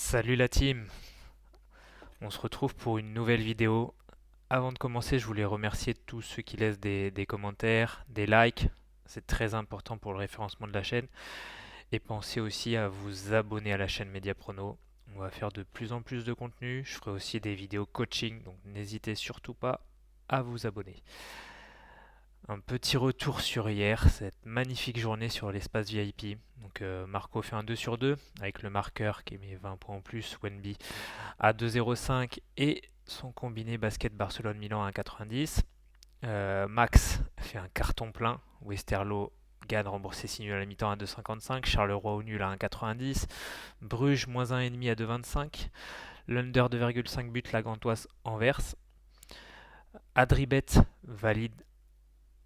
Salut la team, on se retrouve pour une nouvelle vidéo. Avant de commencer, je voulais remercier tous ceux qui laissent des commentaires, des likes. C'est très important pour le référencement de la chaîne. Et pensez aussi à vous abonner à la chaîne Mediaprono. On va faire de plus en plus de contenu. Je ferai aussi des vidéos coaching, donc n'hésitez surtout pas à vous abonner. Un petit retour sur hier, cette magnifique journée sur l'espace VIP. Donc Marco fait un 2 sur 2 avec le marqueur qui met 20 points en plus, Wenby à 2,05 et son combiné basket Barcelone-Milan à 1,90. Max fait un carton plein. Westerlo gagne remboursé signe à la mi-temps à 2,55. Charleroi au nul à 1,90. Bruges moins 1,5 à 2,25. L'under 2,5 buts la Gantoise Anvers. Adribet valide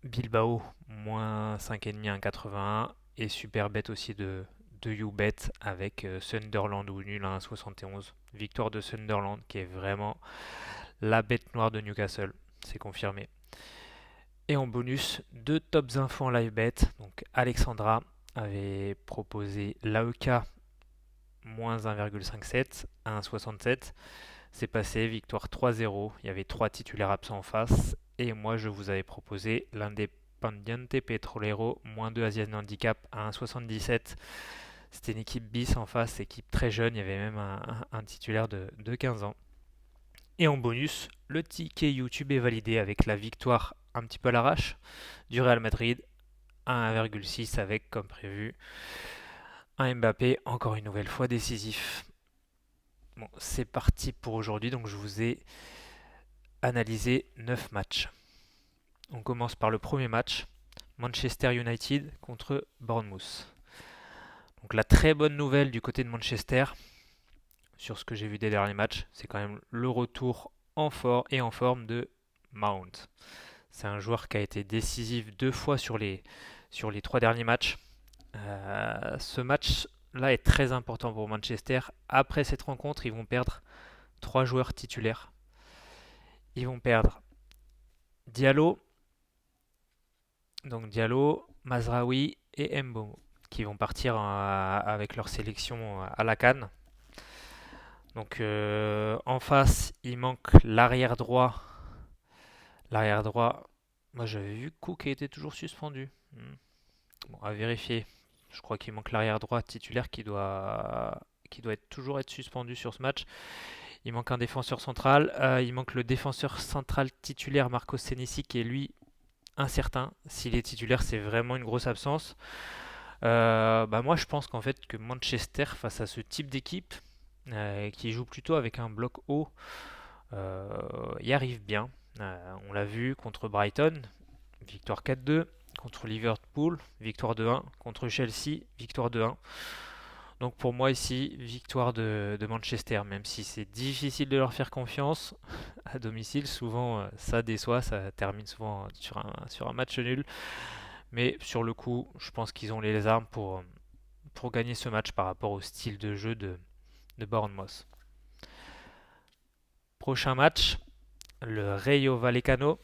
Bilbao moins 5,5 à 1,81. Et Superbet aussi de YouBet avec Sunderland ou nul à 1,71. Victoire de Sunderland qui est vraiment la bête noire de Newcastle, c'est confirmé. Et en bonus, deux tops infos en live bet. Donc Alexandra avait proposé l'AEK moins 1,57 à 1,67. C'est passé, victoire 3-0. Il y avait trois titulaires absents en face. Et moi, je vous avais proposé l'Independiente Petrolero moins 2 Asian Handicap à 1,77. C'était une équipe bis en face, équipe très jeune. Il y avait même un titulaire de 15 ans. Et en bonus, le ticket YouTube est validé avec la victoire un petit peu à l'arrache du Real Madrid à 1,6 avec, comme prévu, un Mbappé encore une nouvelle fois décisif. Bon, c'est parti pour aujourd'hui, donc je vous ai analysé 9 matchs. On commence par le premier match, Manchester United contre Bournemouth. Donc la très bonne nouvelle du côté de Manchester, sur ce que j'ai vu des derniers matchs, c'est quand même le retour en forme de Mount. C'est un joueur qui a été décisif deux fois sur les trois derniers matchs. Ce match-là est très important pour Manchester. Après cette rencontre, ils vont perdre trois joueurs titulaires. Ils vont perdre Diallo, donc Diallo, Mazraoui et Mbomo, qui vont partir avec leur sélection à la CAN. Donc en face, il manque l'arrière droit. L'arrière droit, moi j'avais vu Cook était toujours suspendu. Bon, à vérifier. Je crois qu'il manque l'arrière droit titulaire qui doit toujours être suspendu sur ce match. Il manque un défenseur central. Il manque le défenseur central titulaire Marco Senesi qui est lui incertain. S'il est titulaire, c'est vraiment une grosse absence. Moi, je pense qu'en fait que Manchester, face à ce type d'équipe qui joue plutôt avec un bloc haut, y arrive bien. On l'a vu contre Brighton, victoire 4-2. Contre Liverpool, victoire 2-1. Contre Chelsea, victoire 2-1. Donc pour moi ici, victoire de Manchester, même si c'est difficile de leur faire confiance à domicile, souvent ça déçoit, ça termine souvent sur un match nul. Mais sur le coup, je pense qu'ils ont les armes pour gagner ce match par rapport au style de jeu de Bournemouth. Prochain match, le Rayo Vallecano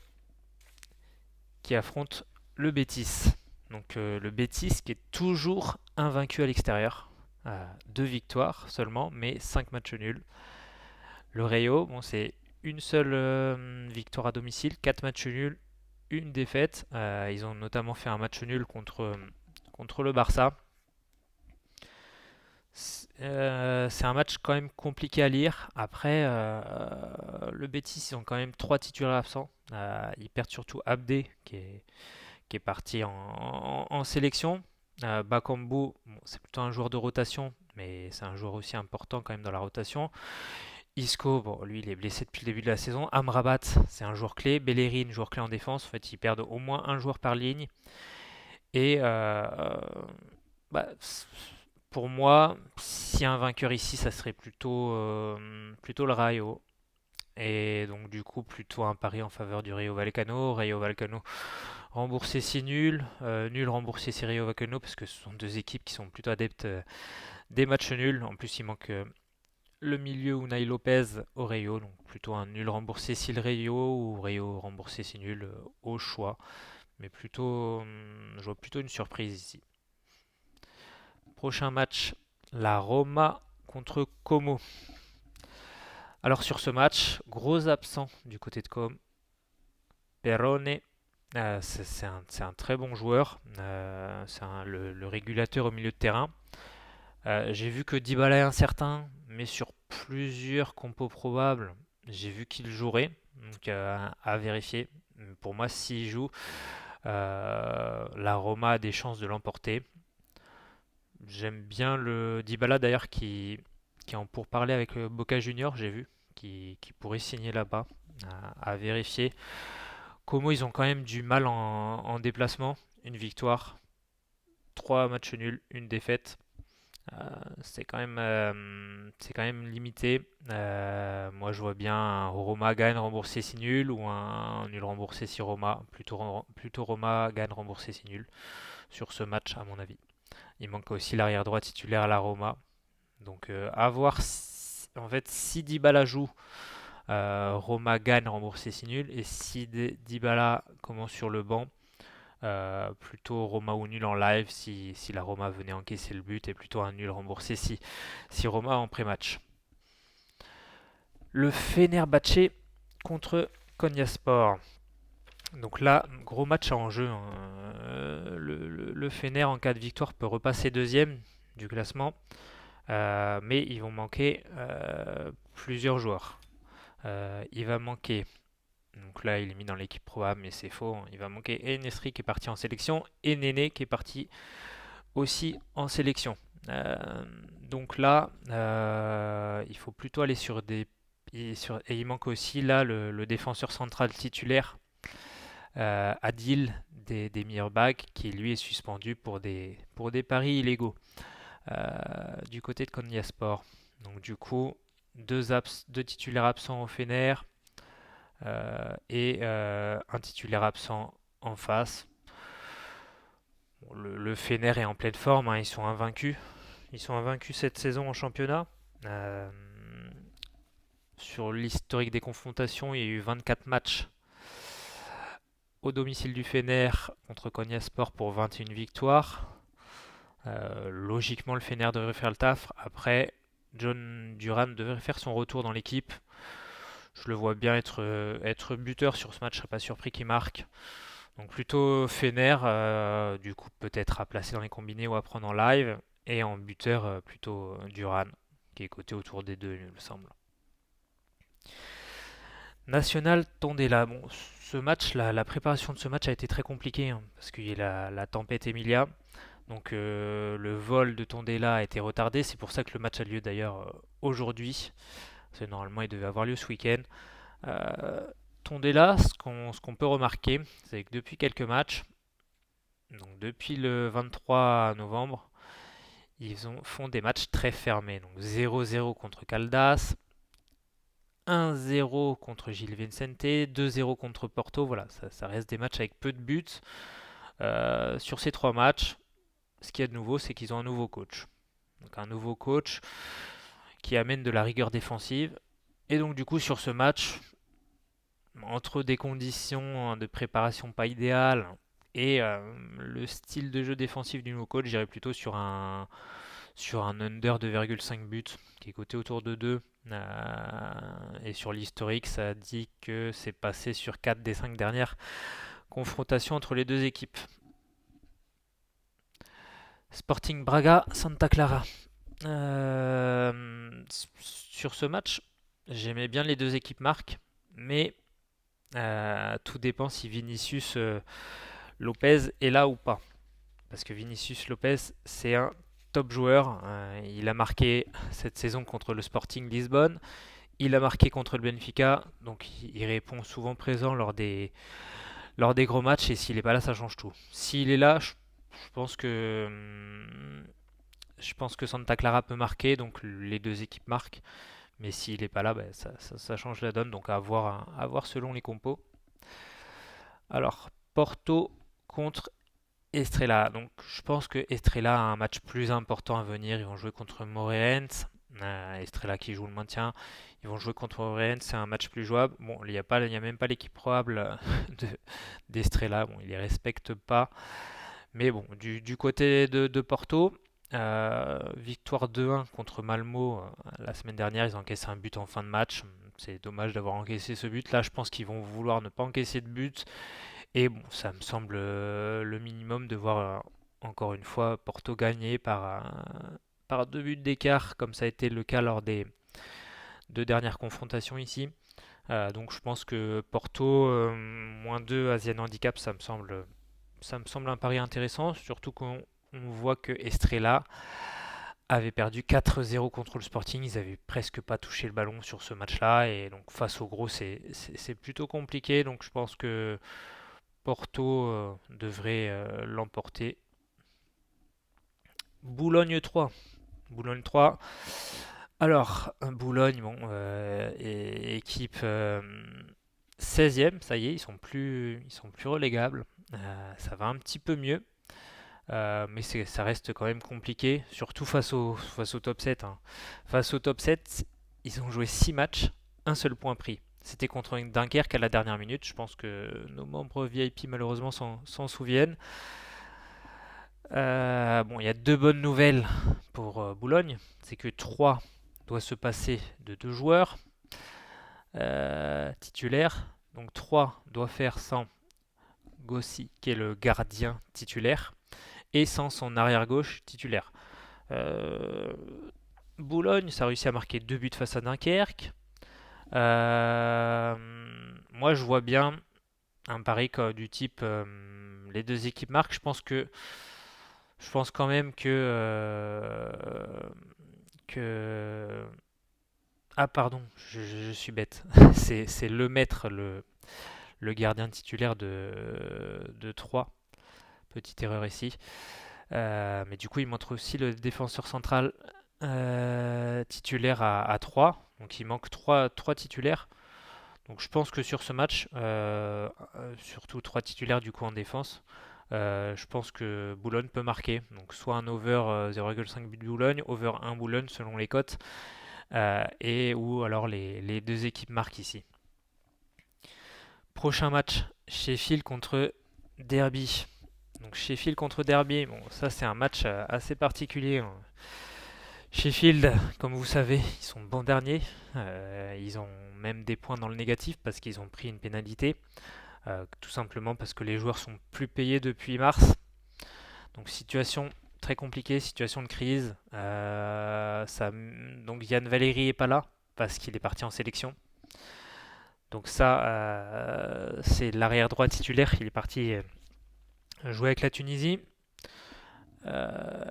qui affronte le Betis. Donc le Betis qui est toujours invaincu à l'extérieur. Deux victoires seulement, mais 5 matchs nuls. Le Rayo, bon, c'est une seule victoire à domicile, 4 matchs nuls, une défaite. Ils ont notamment fait un match nul contre le Barça. C'est un match quand même compliqué à lire. Après, le Betis, ils ont quand même trois titulaires absents. Ils perdent surtout Abdé, qui est parti en sélection. Bakambu, bon, c'est plutôt un joueur de rotation, mais c'est un joueur aussi important quand même dans la rotation. Isco, bon, lui, il est blessé depuis le début de la saison. Amrabat, c'est un joueur clé. Bellerin, joueur clé en défense. En fait, ils perdent au moins un joueur par ligne. Et bah, pour moi, si un vainqueur ici, ça serait plutôt le Rayo. Et donc, du coup, plutôt un pari en faveur du Rayo Vallecano. Rayo Vallecano remboursé si nul. Nul remboursé si Rayo Vallecano, parce que ce sont deux équipes qui sont plutôt adeptes des matchs nuls. En plus, il manque le milieu Unai Lopez au Rayo, donc plutôt un nul remboursé si le Rayo ou Rayo remboursé si nul au choix. Mais plutôt, je vois plutôt une surprise ici. Prochain match, la Roma contre Como. Alors sur ce match, gros absent du côté de Com, Perrone. C'est un très bon joueur, c'est le régulateur au milieu de terrain. J'ai vu que Dybala est incertain, mais sur plusieurs compos probables, j'ai vu qu'il jouerait, donc à vérifier. Pour moi, s'il joue, la Roma a des chances de l'emporter. J'aime bien le Dybala d'ailleurs qui est en pourparlers avec le Boca Junior, j'ai vu, qui pourrait signer là-bas, à vérifier. Como ils ont quand même du mal en déplacement, une victoire, trois matchs nuls, une défaite. C'est quand même limité. Moi, je vois bien un Roma gagne remboursé si nul ou un nul remboursé si Roma. Plutôt Roma gagne remboursé si nul sur ce match, à mon avis. Il manque aussi l'arrière droit titulaire à la Roma. Donc, à voir en fait, si Dybala joue, Roma gagne remboursé si nul. Et si Dybala commence sur le banc, plutôt Roma ou nul en live si la Roma venait encaisser le but et plutôt un nul remboursé si Roma en pré-match. Le Fenerbahçe contre Konyaspor. Donc là, gros match en jeu, hein. Le Fener en cas de victoire peut repasser deuxième du classement, mais ils vont manquer plusieurs joueurs. Il va manquer, donc là il est mis dans l'équipe probable, mais c'est faux, hein. Il va manquer Enesri qui est parti en sélection et Néné qui est parti aussi en sélection. Donc là, il faut plutôt aller sur des... Et il manque aussi là le défenseur central titulaire, Adil des Mirbag, qui lui est suspendu pour des paris illégaux du côté de Konyaspor. Donc du coup, deux titulaires absents au Fener et un titulaire absent en face. Bon, le Fener est en pleine forme, hein, ils sont invaincus. Ils sont invaincus cette saison en championnat. Euh, sur l'historique des confrontations, il y a eu 24 matchs au domicile du Fener contre Konyaspor pour 21 victoires. Logiquement, le Fener devrait faire le taf. Après, John Duran devrait faire son retour dans l'équipe. Je le vois bien être buteur sur ce match, je ne serais pas surpris qu'il marque. Donc plutôt Fener, du coup peut-être à placer dans les combinés ou à prendre en live. Et en buteur, plutôt Duran, qui est coté autour des deux, il me semble. National Tondela. Bon, ce match, la préparation de ce match a été très compliquée, hein, parce qu'il y a la tempête Emilia. Donc le vol de Tondela a été retardé. C'est pour ça que le match a lieu d'ailleurs aujourd'hui. Parce que normalement il devait avoir lieu ce week-end. Euh, Tondela, ce qu'on peut remarquer, c'est que depuis quelques matchs, donc depuis le 23 novembre, font des matchs très fermés. Donc 0-0 contre Caldas, 1-0 contre Gil Vicente, 2-0 contre Porto. Voilà, ça reste des matchs avec peu de buts. Sur ces trois matchs, ce qu'il y a de nouveau, c'est qu'ils ont un nouveau coach. Donc un nouveau coach qui amène de la rigueur défensive. Et donc du coup sur ce match, entre des conditions de préparation pas idéales et le style de jeu défensif du nouveau coach, j'irais plutôt sur un under 2,5 buts qui est coté autour de 2. Et sur l'historique, ça dit que c'est passé sur 4 des 5 dernières confrontations entre les deux équipes. Sporting Braga, Santa Clara. Sur ce match, j'aimais bien les deux équipes marquent, mais tout dépend si Vinicius Lopez est là ou pas. Parce que Vinicius Lopez, c'est un top joueur. Il a marqué cette saison contre le Sporting Lisbonne. Il a marqué contre le Benfica. Donc il répond souvent présent lors des gros matchs. Et s'il n'est pas là, ça change tout. S'il est là, je pense que je pense que Santa Clara peut marquer, donc les deux équipes marquent. Mais s'il n'est pas là, ben, ça change la donne. Donc à voir selon les compos. Alors, Porto contre Estrella. Donc je pense que Estrella a un match plus important à venir. Ils vont jouer contre Moreirense. Estrella qui joue le maintien. Ils vont jouer contre Moreirense. C'est un match plus jouable. Bon, il n'y a même pas l'équipe probable d'Estrella. Bon, ils les respectent pas. Mais bon, du côté de Porto, Victoire 2-1 contre Malmo la semaine dernière, ils ont encaissé un but en fin de match. C'est dommage d'avoir encaissé ce but. Là, je pense qu'ils vont vouloir ne pas encaisser de but. Et bon, ça me semble le minimum de voir encore une fois Porto gagner par 2 buts d'écart, comme ça a été le cas lors des 2 dernières confrontations ici. Donc je pense que Porto, -2 Asian Handicap, ça me semble un pari intéressant, surtout qu'on voit que Estrella avait perdu 4-0 contre le Sporting. Ils avaient presque pas touché le ballon sur ce match-là. Et donc face au gros, c'est plutôt compliqué. Donc je pense que Porto devrait l'emporter. Boulogne 3. Boulogne 3. Alors, Boulogne, bon, équipe 16e, ça y est, ils sont plus relégables. Ça va un petit peu mieux. Mais ça reste quand même compliqué, surtout face au top 7, hein. Face au top 7, ils ont joué 6 matchs, un seul point pris. C'était contre Dunkerque à la dernière minute. Je pense que nos membres VIP malheureusement s'en souviennent. Bon, il y a 2 bonnes nouvelles pour Boulogne. C'est que 3 doit se passer de 2 joueurs titulaires. Donc 3 doit faire sans Gossi, qui est le gardien titulaire, et sans son arrière-gauche titulaire. Euh, Boulogne, ça a réussi à marquer 2 buts face à Dunkerque. Euh, Moi, je vois bien un pari du type les 2 équipes marquent. Je pense quand même que ah pardon, je suis bête. C'est le maître, le gardien titulaire de 3. Petite erreur ici. Mais du coup, il montre aussi le défenseur central titulaire à 3. Donc il manque 3 titulaires. Donc je pense que sur ce match, surtout 3 titulaires du coup en défense, je pense que Boulogne peut marquer. Donc soit un over 0,5 but de Boulogne, over 1 Boulogne selon les cotes, et ou alors les 2 équipes marquent ici. Prochain match, Sheffield contre Derby. Donc Sheffield contre Derby, bon ça c'est un match assez particulier, hein. Sheffield, comme vous savez, ils sont bons derniers. Ils ont même des points dans le négatif parce qu'ils ont pris une pénalité. Tout simplement parce que les joueurs sont plus payés depuis mars. Donc situation très compliquée, situation de crise. Donc Yann Valéry est pas là parce qu'il est parti en sélection. Donc ça, c'est l'arrière droit titulaire. Il est parti jouer avec la Tunisie.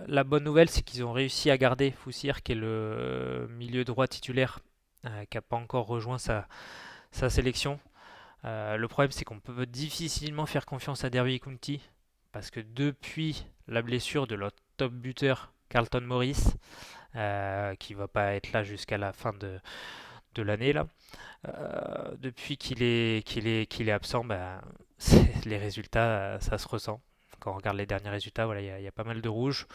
La bonne nouvelle, c'est qu'ils ont réussi à garder Foussir, qui est le milieu droit titulaire, qui n'a pas encore rejoint sa sélection. Le problème, c'est qu'on peut difficilement faire confiance à Derby County, parce que depuis la blessure de leur top buteur, Carlton Morris, qui va pas être là jusqu'à la fin de l'année, là, depuis qu'il est absent, bah, les résultats, ça se ressent. Quand on regarde les derniers résultats, voilà, il y a pas mal de rouge.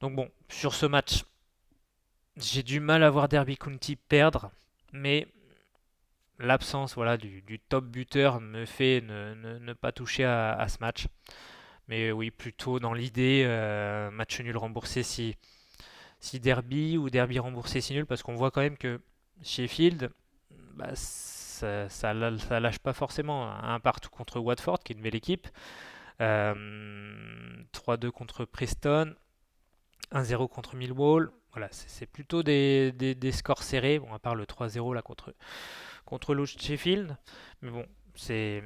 Donc bon, sur ce match, j'ai du mal à voir Derby County perdre, mais l'absence voilà, du top buteur me fait ne pas toucher à ce match. Mais oui, plutôt dans l'idée, match nul remboursé si Derby, ou Derby remboursé si nul, parce qu'on voit quand même que Sheffield, bah, ça lâche pas forcément. Un partout contre Watford, qui est une belle équipe. 3-2 contre Preston. 1-0 contre Millwall. Voilà, c'est plutôt des scores serrés, bon, à part le 3-0 là contre l'Ouest Sheffield. Mais bon, c'est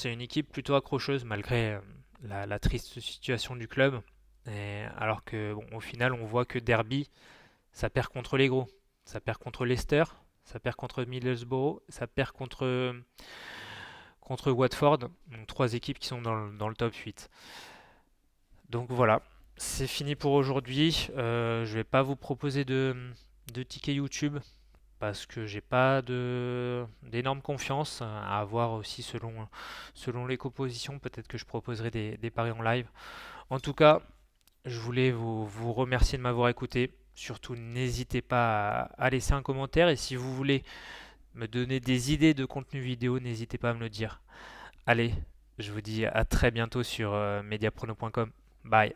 une équipe plutôt accrocheuse malgré la triste situation du club. Alors que bon, au final, on voit que Derby, ça perd contre les gros. Ça perd contre Leicester, ça perd contre Middlesbrough, ça perd contre Watford. Donc 3 équipes qui sont dans le top 8. Donc voilà, c'est fini pour aujourd'hui. Je vais pas vous proposer de tickets YouTube parce que j'ai pas d'énorme confiance à avoir aussi selon les compositions. Peut-être que je proposerai des paris en live. En tout cas, je voulais vous remercier de m'avoir écouté. Surtout, n'hésitez pas à laisser un commentaire, et si vous voulez me donner des idées de contenu vidéo, n'hésitez pas à me le dire. Allez, je vous dis à très bientôt sur mediaprono.com. Bye.